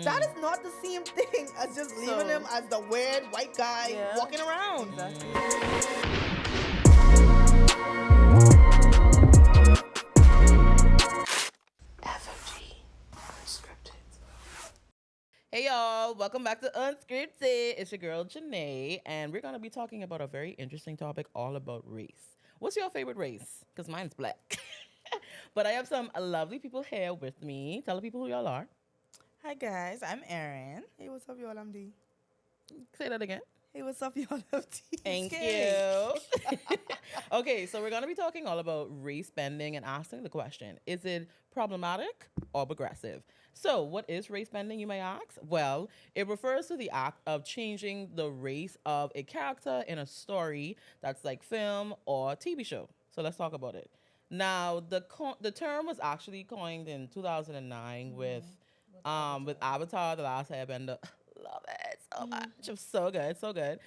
That is not the same thing as just leaving him as the weird white guy walking around. FMG, Unscripted. Hey y'all, welcome back to Unscripted. It's your girl Janae, and we're gonna be talking about a very interesting topic all about race. What's your favorite race? Because mine's black. But I have some lovely people here with me. Tell the people who y'all are. Hi guys, I'm Erin. Hey, what's up, y'all? I'm D. Say that again. Hey, what's up, y'all? I'm D. Thank you. Okay, so we're going to be talking all about race bending and asking the question, is it problematic or progressive? So what is race bending, you may ask? Well, it refers to the act of changing the race of a character in a story that's like film or TV show. So let's talk about it. Now, the term was actually coined in 2009 with Avatar, The Last Airbender. Love it so much. It was so good, so good.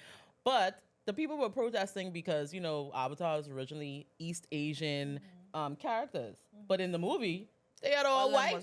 But the people were protesting because, Avatar was originally East Asian characters. But in the movie, they had all white.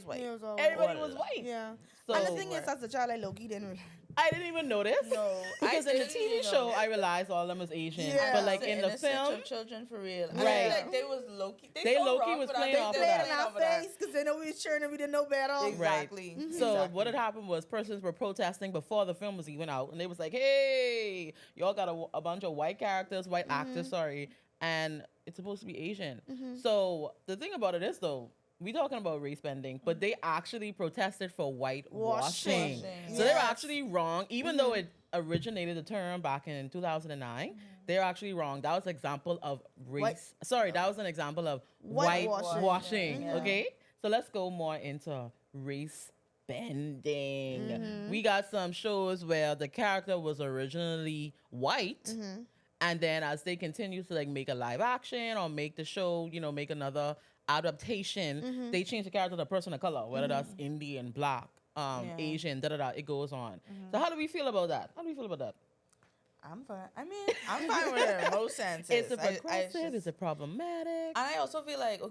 Everybody was white. Yeah. So, and the thing is, as a child, like Loki didn't realize. I didn't even notice. No. Because in the TV show, I realized all of them was Asian. Yeah. But like in the film, children for real. Right. I feel like they was Loki. Loki was playing off of that. They played in our face because they know we was cheering and we didn't know better. Exactly. Right. So what had happened was persons were protesting before the film was even out, and they was like, "Hey, y'all got a bunch of white characters, white actors, sorry, and it's supposed to be Asian." So the thing about it is though, we talking about race bending, but they actually protested for whitewashing. So they're actually wrong, even though it originated the term back in 2009. They're actually wrong. That was an example of race. That was an example of whitewashing. Okay, so let's go more into race bending. We got some shows where the character was originally white. And then as they continue to like make a live action or make the show, make another adaptation, they change the character to a person of color, whether that's Indian, black, Asian, it goes on. So how do we feel about that? I'm fine. I mean, I'm fine with it in most senses. Is it progressive? Is it problematic? And I also feel like,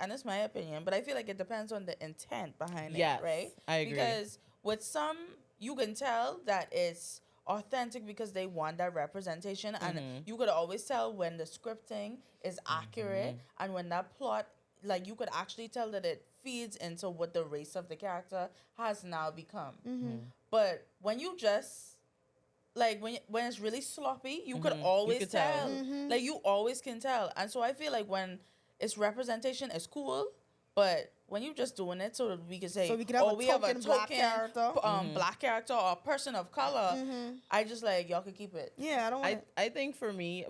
and it's my opinion, but I feel like it depends on the intent behind it, right? I agree. Because with some, you can tell that it's authentic because they want that representation, and you could always tell when the scripting is accurate and when that plot, like, you could actually tell that it feeds into what the race of the character has now become. But when you just when it's really sloppy, you could always tell. Like, you always can tell. And so I feel like when it's representation, it's cool, but when you just doing it so that we can say, we have a token black character or a person of color, I just y'all could keep it. Yeah, I don't want I think for me,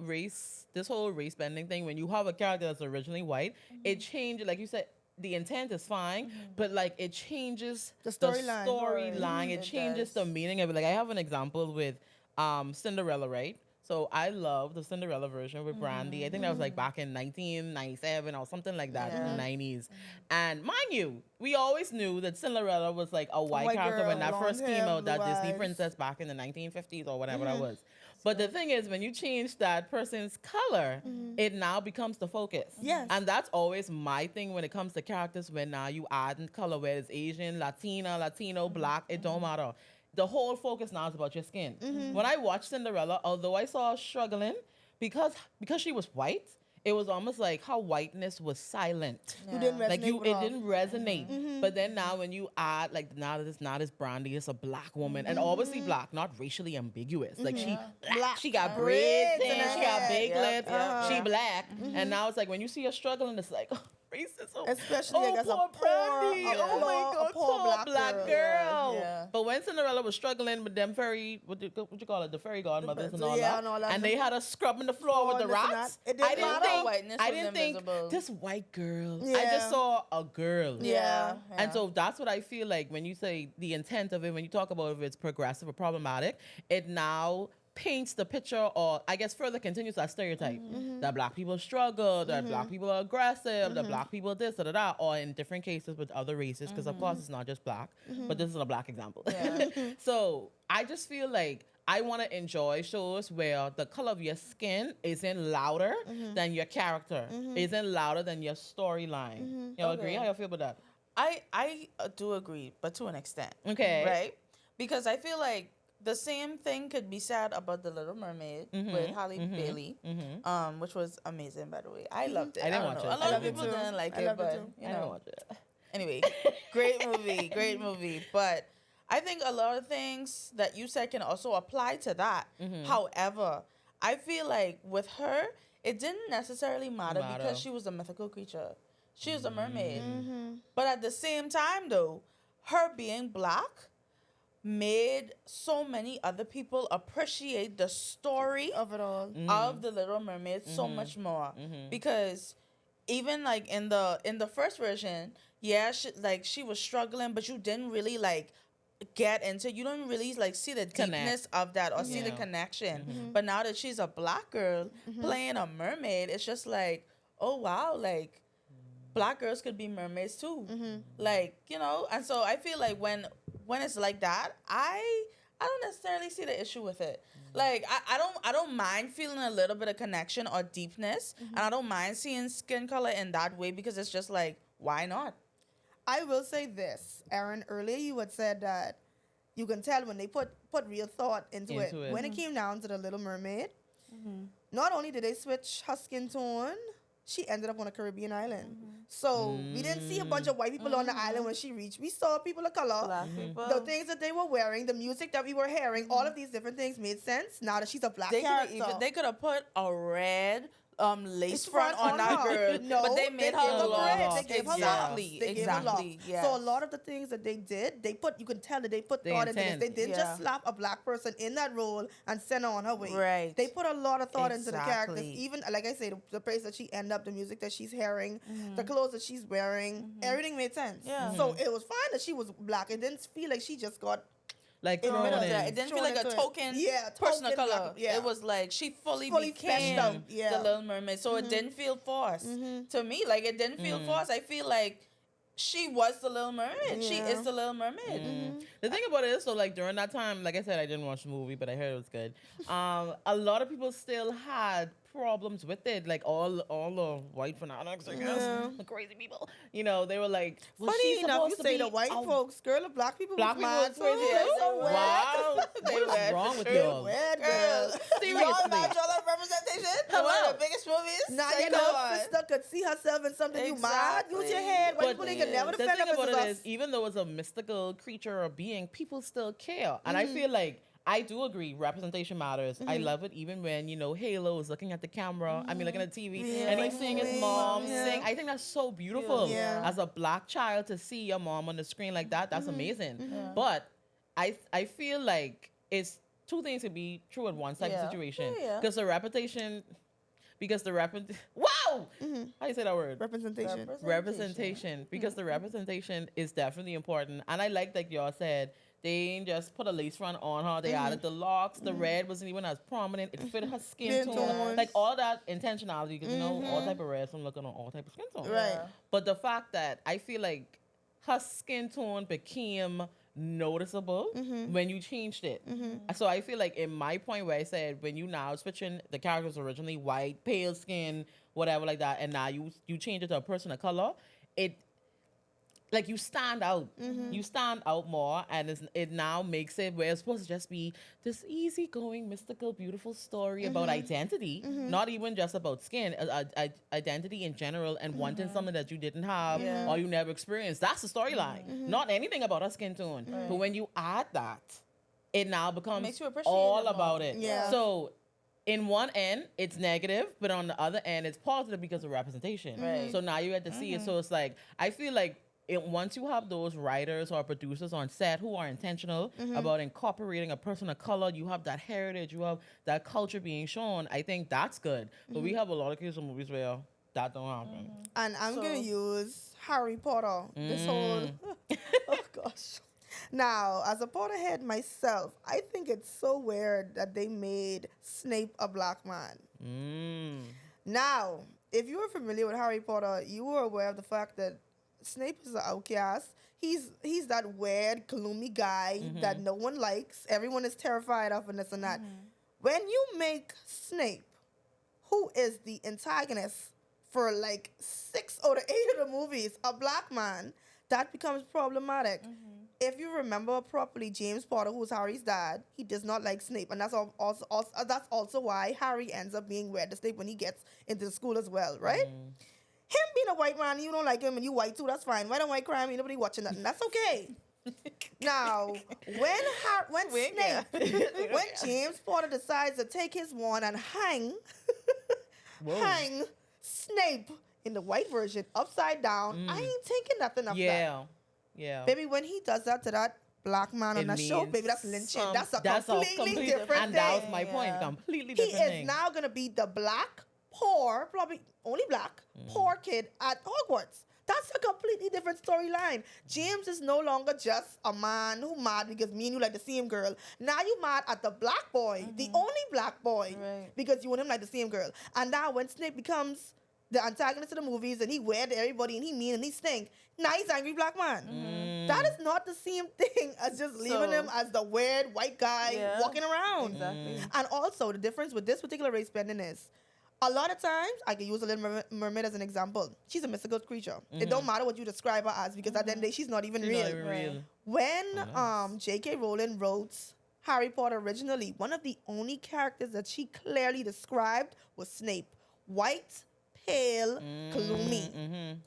this whole race bending thing, when you have a character that's originally white, it changes, like you said, the intent is fine, but it changes the storyline. It changes the meaning of it. Like, I have an example with Cinderella, right? So I love the Cinderella version with Brandy. I think that was back in 1997 or something like that, in the 90s. And mind you, we always knew that Cinderella was a white character when that first came out, that Disney princess back in the 1950s or whatever that was. But the thing is, when you change that person's color, it now becomes the focus. Yes. And that's always my thing when it comes to characters, when now you add in color, whether it's Asian, Latina, Latino, black, it don't matter. The whole focus now is about your skin. When I watched Cinderella, although I saw her struggling, because she was white, it was almost like her whiteness was silent. You didn't resonate it didn't resonate. But then now when you add, now that it's not as Brandy, it's a black woman, and obviously black, not racially ambiguous. She black, she got braids, and she got big lips, she black, and now it's when you see her struggling, it's racism. Especially as a poor, Brandy. Oh my God, poor black girl. Yeah. But when Cinderella was struggling with them fairy, what you call it, the fairy godmothers and all that, and they had her scrubbing the floor with the rats, I didn't think this white girl. I just saw a girl. Yeah. And so that's what I feel like when you say the intent of it, when you talk about if it's progressive or problematic, it now paints the picture, or I guess further continues that stereotype that black people struggle, that black people are aggressive, that black people this, da, or in different cases with other races, because of course it's not just black, but this is a black example. So I just feel like I want to enjoy shows where the color of your skin isn't louder than your character, isn't louder than your storyline. Y'all agree? How y'all feel about that? I do agree, but to an extent. Okay. Right? Because I feel like the same thing could be said about The Little Mermaid with Halle Bailey, which was amazing, by the way. I loved it. I didn't don't watch know. it. A lot I of loved it people too. didn't like I it, loved it but too. you I didn't know. watch it. Anyway, great movie. But I think a lot of things that you said can also apply to that. However, I feel like with her, it didn't necessarily matter because she was a mythical creature. She was a mermaid. But at the same time, though, her being black made so many other people appreciate the story Of it all. of the Little Mermaid so much more because even like in the first version, yeah, she was struggling, but you didn't really like get into, you don't really like see the deepness of that or see the connection. But now that she's a black girl playing a mermaid, it's just like, oh wow, like black girls could be mermaids too. Like, you know, and so I feel like when it's like that, I don't necessarily see the issue with it. Like I don't mind feeling a little bit of connection or deepness, and I don't mind seeing skin color in that way because it's just like, why not? I will say this, Aaron. Earlier, you had said that you can tell when they put real thought into it. When it came down to the Little Mermaid, not only did they switch her skin tone, she ended up on a Caribbean island. So we didn't see a bunch of white people on the island when she reached. We saw people of color. Black people. The things that they were wearing, the music that we were hearing, all of these different things made sense. Now that she's a black character. They could have put a red lace front front on that her. girl, No, but they made gave her red. lost. They gave her Exactly, locks. They gave her locks. exactly. Yes. So a lot of the things that they did, you can tell that they put They thought into this. intend. They didn't Yeah. just slap a black person in that role and send her on her way. Right. They put a lot of thought into the characters. Exactly. Even, like I say, the place that she ended up, the music that she's hearing, the clothes that she's wearing, everything made sense. Yeah. So it was fine that she was black. It didn't feel like she just got Like It thrown really in. Yeah, it didn't feel Thrown like a into it. token Yeah, person of token color. black- yeah. It was like she fully Fully became fleshed out, yeah. the Little Mermaid. So it didn't feel forced. To me, like it didn't feel forced. I feel like she was the Little Mermaid. She Yeah. is the Little Mermaid. The thing about it is, so like during that time, like I said, I didn't watch the movie, but I heard it was good. A lot of people still had problems with it. Like all the white fanatics, I guess, the crazy people. You know, they were like, was Funny she enough, you supposed to say be the white a folks, girl, the black people Black was people mad was crazy. too. They so weird. Wow, what is wrong with y'all? Weird, Girl, girl. Seriously. Y'all not y'all have representation? One Hello. of the biggest movies? Now Say you no know, on. sister could see herself in something you mad. Use your Exactly. head. White But people they can never the defend thing them about as it us. is, even though it's a mystical creature or being, people still care. And I feel like I do agree, representation matters. I love it even when, you know, Halo is looking at the camera, I mean, looking at the TV, and he's seeing his mom sing. I think that's so beautiful. Yeah. As a black child, to see your mom on the screen like that, that's amazing. But I feel like it's two things to be true at one type of Yeah. situation. Yeah. Because the reputation, wow! How you say that word? Representation. Representation, because the representation is definitely important. And I like y'all said, they ain't just put a lace front on her, they added the locks, the red wasn't even as prominent, it fit her skin Skin tone, tones. like all that intentionality, because you know all type of reds from looking on all type of skin tone. Right. But the fact that I feel like her skin tone became noticeable when you changed it. So I feel like in my point where I said when you now switching the characters originally white, pale skin, whatever like that, and now you change it to a person of color, it like you stand out. You stand out more, and it now makes it where it's supposed to just be this easygoing, mystical, beautiful story about identity, not even just about skin, identity in general, and wanting something that you didn't have or you never experienced. That's the storyline, not anything about her skin tone. But when you add that, it now becomes makes you appreciate all it more. about it. Yeah. So in one end, it's negative, but on the other end, it's positive because of representation. Right. So now you get to see it. So it's like, I feel like once you have those writers or producers on set who are intentional about incorporating a person of color, you have that heritage, you have that culture being shown, I think that's good. But we have a lot of cases of movies where that don't happen. And I'm So- going to use Harry Potter. This whole... oh, gosh. Now, as a Potterhead myself, I think it's so weird that they made Snape a black man. Now, if you were familiar with Harry Potter, you were aware of the fact that Snape is an outcast. He's that weird, gloomy guy that no one likes. Everyone is terrified of and this and that. When you make Snape, who is the antagonist for like 6 out of 8 of the movies, a black man, that becomes problematic. If you remember properly, James Potter, who's Harry's dad, he does not like Snape, and that's that's also why Harry ends up being weird to Snape when he gets into the school as well, right? Him being a white man, you don't like him, and you white too, that's fine. White on white crime, ain't nobody watching that, and that's okay. Now, when Snape, when James Potter decides to take his wand and hang Snape in the white version upside down, I ain't thinking nothing of that. Yeah. Baby, when he does that to that black man on that show, baby, that's lynching. That's a completely different thing. And that was my point. Completely different thing. He is now going to be the black, poor, probably only black, poor kid at Hogwarts. That's a completely different storyline. James is no longer just a man who mad because me and you like the same girl. Now you mad at the black boy, the only black boy, because you and him like the same girl. And now when Snape becomes the antagonist of the movies and he weird to everybody and he mean and he stink, now he's angry black man. That is not the same thing as just leaving him as the weird white guy walking around. Exactly. And also the difference with this particular race bending is, a lot of times, I can use a Little Mermaid as an example. She's a mystical creature. It don't matter what you describe her as, because at the end of the day, she's not even real. When J.K. Rowling wrote Harry Potter originally, one of the only characters that she clearly described was Snape. White, pale, gloomy.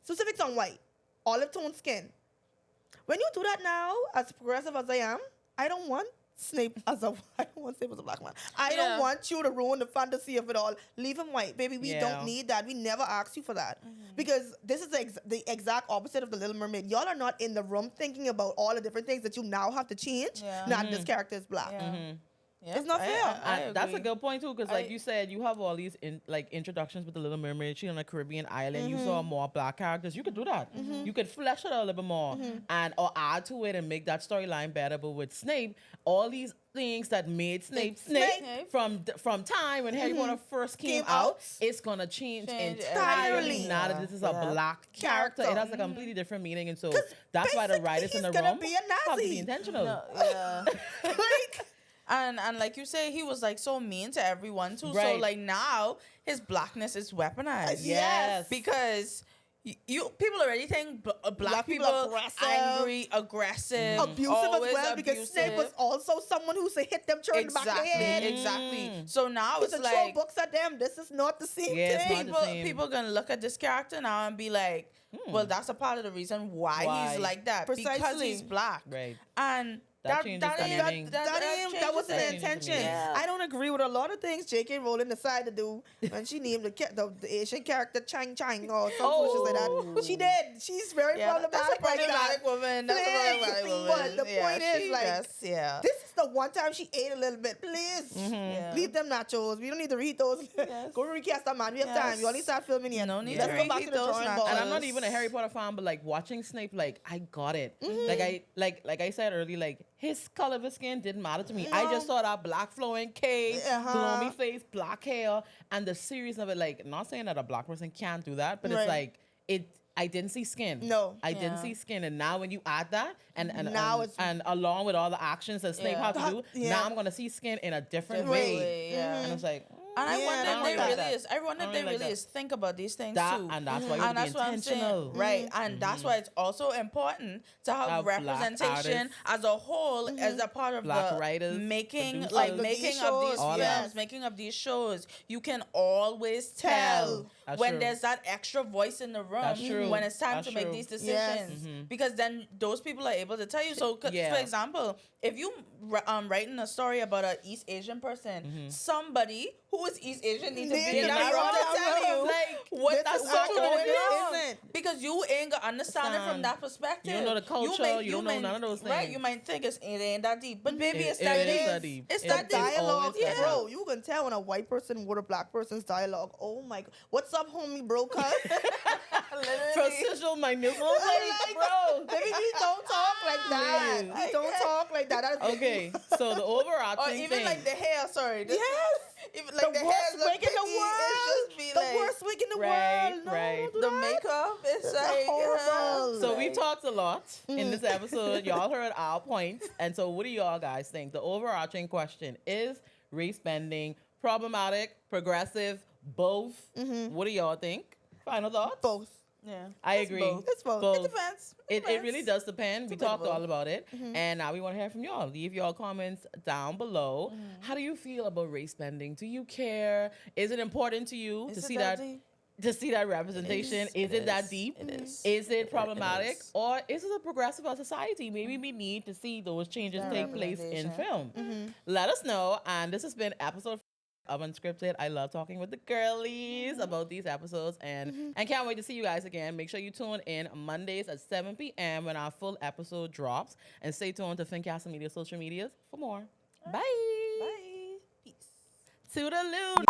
Specifics on white. Olive tone skin. When you do that now, as progressive as I am, I don't want Snape as a black man. I don't want you to ruin the fantasy of it all. Leave him white, baby. We don't need that. We never asked you for that, because this is the exact opposite of the Little Mermaid. Y'all are not in the room thinking about all the different things that you now have to change. Now this character is black. It's not fair. I That's a agree. good point too, because like you said, you have all these introductions with the Little Mermaid. She's on a Caribbean island. You saw more black characters. You could do that. You could flesh it out a little bit more, and or add to it and make that storyline better. But with Snape, all these things that made Snape from time when Harry Potter first came out, it's gonna change entirely. Now that this is a black character, it has a completely different meaning, and so that's why the writers in the room have to be intentional. And like you say, he was like so mean to everyone too. Right. So like now his blackness is weaponized. Yes. Because you people already think black people angry, aggressive, abusive as well, because Snape was also someone who said hit them turn back their head. Exactly. So now it's throw like books at them. This is not the same thing. People gonna look at this character now and be like, well, that's a part of the reason why he's like that. Precisely. Because he's black. Right. And That wasn't the intention. I don't agree with a lot of things J.K. Rowling decided to do when she named the Asian character Chang Chang or something like that. She did. She's very problematic. That's a problematic woman. That's a problematic woman. But the point is, like, this is the one time she ate a little bit. Please leave them nachos. We don't need to read those. Go recast that, man. We have time. You only start filming here. No need Let's to go back to reheat the those drawing nachos. board. And I'm not even a Harry Potter fan, but like watching Snape, like I got it. Like I said earlier, like his color of his skin didn't matter to me. I just saw that black flowing cape, gloomy face, black hair, and the seriousness of it. Like, not saying that a black person can't do that, but it's like I didn't see skin. No. I didn't see skin, and now when you add that, and now it's along with all the actions that Snape had to do, now I'm gonna see skin in a different way. And it's like. And I wonder if they like really is. I wonder if they really is think about these things too. And that's why you be intentional. Right. And that's why it's also important to have representation as a whole, as a part of black the writers, making producers, of these films, yes. making of these shows. You can always tell That's when true. there's that extra voice in the room That's true. when it's time That's to make true. these decisions. Because then those people are able to tell you. So, for example, if you writing a story about an East Asian person, somebody who is East Asian needs to be in that room to tell you what that's what's going on. Because you ain't gonna understand it from that perspective. You don't know the culture. You don't know none of those things. Right? You might think it ain't that deep, but baby, it's It that is deep. that deep. It's It that is deep. Dialogue, always that bro. You can tell when a white person with a black person's dialogue. Oh my god, what's up, homie, bro? Cuz Precision, my nipple, like, bro. baby, we don't talk like that. We don't talk like that. That is Okay, so the overarching Or even thing. like the hair. Sorry. Even like the the hair worst look wig in the picky, world. it just be The like worst wig in the Right, world. No, right. don't do the that. makeup. It's That's like horrible. So we talked a lot in this episode. Y'all heard our points. And so what do y'all guys think? The overarching question is race bending problematic, progressive, both? What do y'all think? Final thoughts? Both. Yeah. I It's agree. both. It's both. Both. It depends. It really does depend. We talked debatable. all about it. And now we want to hear from y'all. Leave y'all comments down below. How do you feel about race bending? Do you care? Is it important to you Is to it see that that deep? to see that representation? Is it that deep? It is. Is it problematic? is. Or is it a progressive of society? Maybe we need to see those changes That take place in representation. film. Let us know. And this has been episode of Unscripted. I love talking with the girlies about these episodes and can't wait to see you guys again. Make sure you tune in Mondays at 7 p.m. when our full episode drops. And stay tuned to Fincast Media social medias for more. Bye. Bye. Peace. Toodaloo.